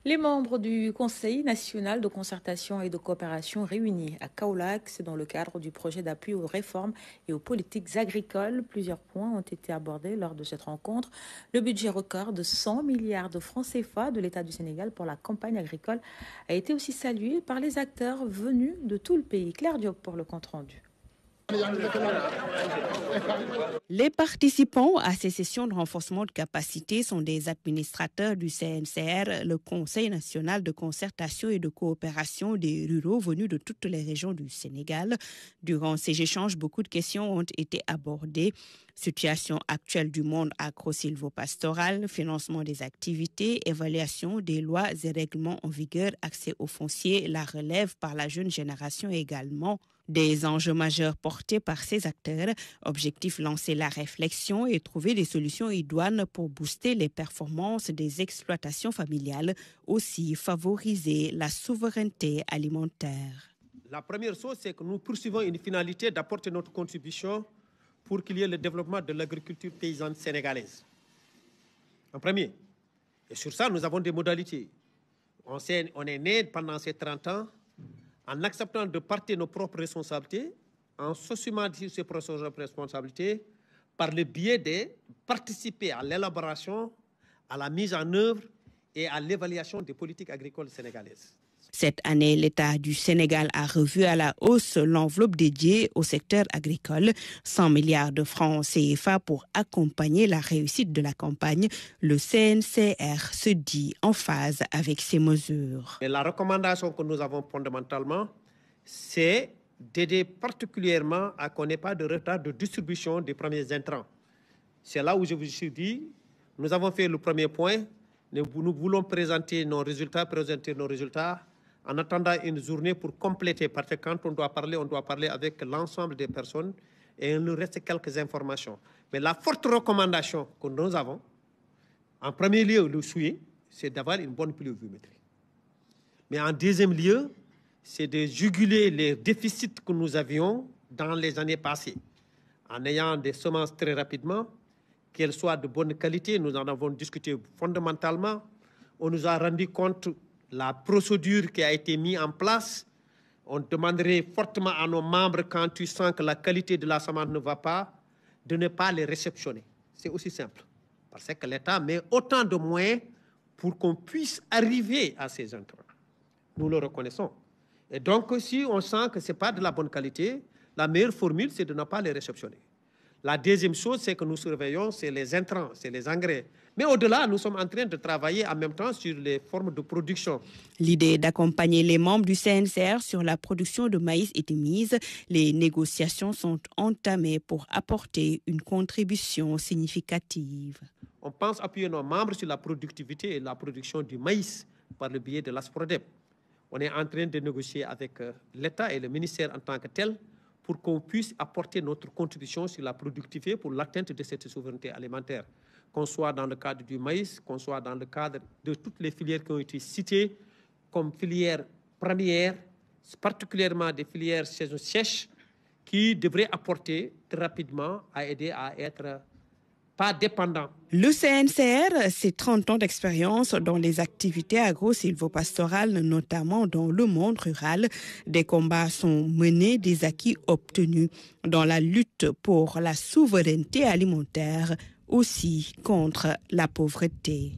Les membres du Conseil national de concertation et de coopération réunis à Kaolack, c'est dans le cadre du projet d'appui aux réformes et aux politiques agricoles. Plusieurs points ont été abordés lors de cette rencontre. Le budget record de 100 milliards de francs CFA de l'État du Sénégal pour la campagne agricole a été aussi salué par les acteurs venus de tout le pays. Claire Diop pour le compte-rendu. Les participants à ces sessions de renforcement de capacité sont des administrateurs du CNCR, le Conseil national de concertation et de coopération des ruraux venus de toutes les régions du Sénégal. Durant ces échanges, beaucoup de questions ont été abordées. Situation actuelle du monde agro-silvopastoral, financement des activités, évaluation des lois et règlements en vigueur, accès aux fonciers, la relève par la jeune génération également. Des enjeux majeurs portés par ces acteurs. Objectif, lancer la réflexion et trouver des solutions idoines pour booster les performances des exploitations familiales, aussi favoriser la souveraineté alimentaire. La première chose, c'est que nous poursuivons une finalité d'apporter notre contribution pour qu'il y ait le développement de l'agriculture paysanne sénégalaise. En premier. Et sur ça, nous avons des modalités. On est né pendant ces 30 ans en acceptant de partir nos propres responsabilités, en s'assumant de ces propres responsabilités, par le biais de participer à l'élaboration, à la mise en œuvre et à l'évaluation des politiques agricoles sénégalaises. Cette année, l'État du Sénégal a revu à la hausse l'enveloppe dédiée au secteur agricole, 100 milliards de francs CFA pour accompagner la réussite de la campagne. Le CNCR se dit en phase avec ces mesures. Et la recommandation que nous avons fondamentalement, c'est d'aider particulièrement à qu'on n'ait pas de retard de distribution des premiers intrants. C'est là où je vous suis dit, nous avons fait le premier point, nous voulons présenter nos résultats en attendant une journée pour compléter, parce que quand on doit parler avec l'ensemble des personnes et il nous reste quelques informations. Mais la forte recommandation que nous avons, en premier lieu, le souhait, c'est d'avoir une bonne pluviométrie. Mais en deuxième lieu, c'est de juguler les déficits que nous avions dans les années passées. En ayant des semences très rapidement, qu'elles soient de bonne qualité, nous en avons discuté fondamentalement. On nous a rendu compte la procédure qui a été mise en place. On demanderait fortement à nos membres, quand tu sens que la qualité de la semence ne va pas, de ne pas les réceptionner. C'est aussi simple. Parce que l'État met autant de moyens pour qu'on puisse arriver à ces intrants. Nous le reconnaissons. Et donc, si on sent que ce n'est pas de la bonne qualité, la meilleure formule, c'est de ne pas les réceptionner. La deuxième chose, c'est que nous surveillons, c'est les intrants, c'est les engrais. Mais au-delà, nous sommes en train de travailler en même temps sur les formes de production. L'idée d'accompagner les membres du CNCR sur la production de maïs est émise. Les négociations sont entamées pour apporter une contribution significative. On pense appuyer nos membres sur la productivité et la production du maïs par le biais de l'ASPRODEP. On est en train de négocier avec l'État et le ministère en tant que tel pour qu'on puisse apporter notre contribution sur la productivité pour l'atteinte de cette souveraineté alimentaire. Qu'on soit dans le cadre du maïs, qu'on soit dans le cadre de toutes les filières qui ont été citées comme filières premières, particulièrement des filières saison sèche, qui devraient apporter très rapidement à aider à être pas dépendant. Le CNCR, c'est 30 ans d'expérience dans les activités agro-silvopastorales, notamment dans le monde rural. Des combats sont menés, des acquis obtenus dans la lutte pour la souveraineté alimentaire, aussi contre la pauvreté.